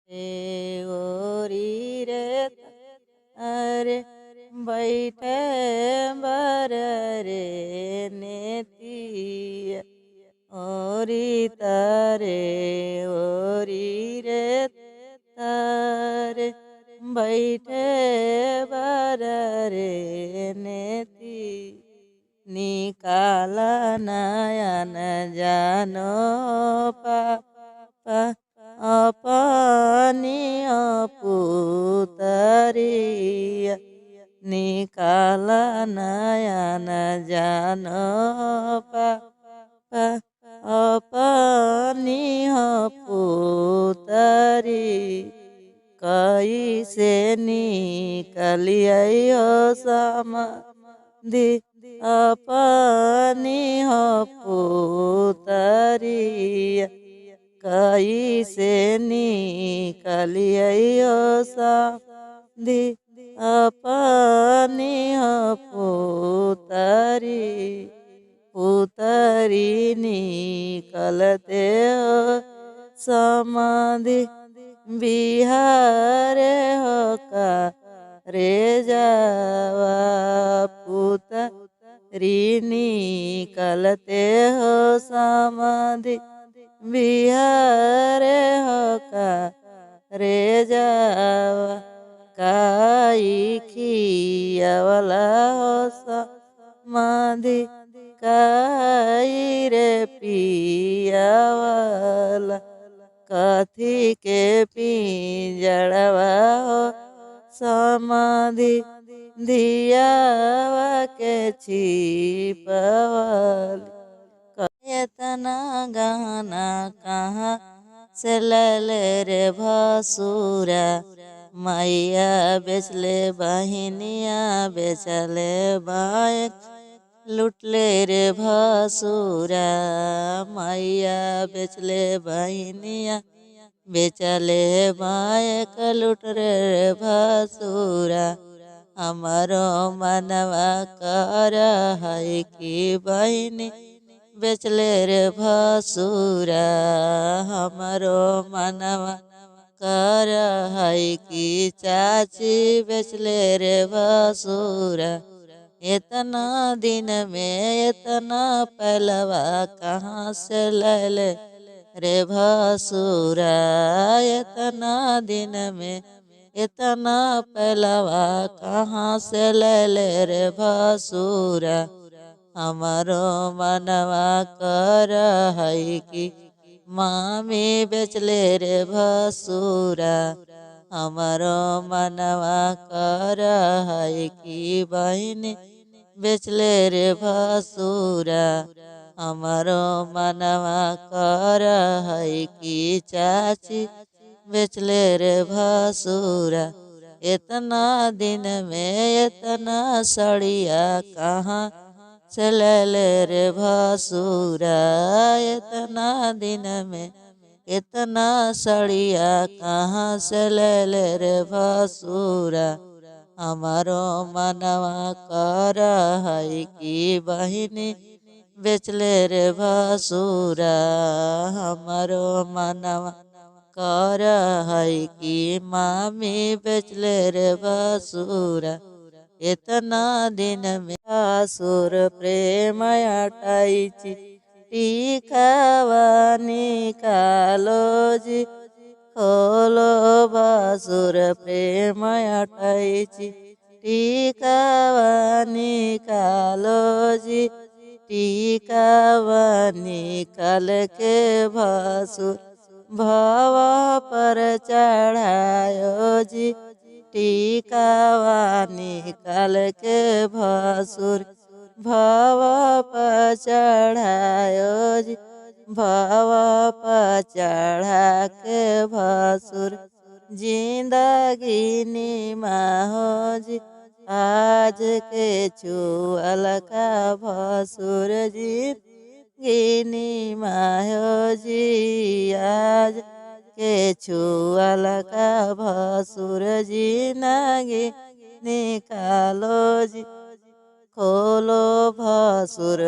ओरी रे अरे बैठे बर रे नेतिया ओरी तारे ओरी रे तारे बैठे बर रे नेती निकाला नयन जानो पापा अपनी पुतरिया निकाला नयन जानो पापा अपनी पुतरी कैसे निकलियो समाधि अपनी पुतरिया कैसे निकलियो समाधि अपनी पुतरी निकलते हो समाधि बिहार हो का रे जावा पुतरी निकलते हो समाधि बिहार हो का रे जावा काई खियावला हो समाधि काई रे पियावला कथी के पिंजड़वा हो समाधि धियावा के छिपवल इतना गहना कहाँ से लले रे भसुरा मैया बेचले बहिनिया बेचले बाइक लुटले रे भसुरा मैया बेचले बहिनिया बेचले बाइक लुट रे भसुरा हमारो मनवा कर है कि बहिनी बेचले रे भसुरा हमारो मनवा कर है कि चाची बेचले रे भसुरा इतना दिन में इतना पहलवा कहाँ से लले रे भसुरा इतना दिन में इतना पहलवा कहाँ से लले रे भसुरा हमारो मनवा कर है कि मामी बेचले रे भसुरा हमारो मनवा कर है कि बहिनी बेचले रे भसुरा हमारो मनवा कर है कि चाची बेचले रे भसुरा इतना दिन में इतना सड़िया कहाँ से लले रे भसुरा इतना दिन में इतना सड़िया कहाँ से लले रे भसुरा हमारो मनवा कर है कि बहिनी बेचले रे भसुरा हमारो मनवा कर है कि मामी बेचले रे भसुरा इतना दिन में असुर प्रेम अटाइची टीकावा निकालो जी खोलो बासुर प्रेम अटाइची टीकावा निकालो जी टीकावा निकाल के भासुर भावा पर चढ़ायो जी टीकावा निकाल के भासुर भावा पर चढ़ायो जी भावा पर चढ़ा के भासुर जिंदगी निमाहो जी आज के छुअल का भासुर जिंदगी निमाहो जी आज के छुअल का भासुर जिंदगी निकालो जी खोलो भासुर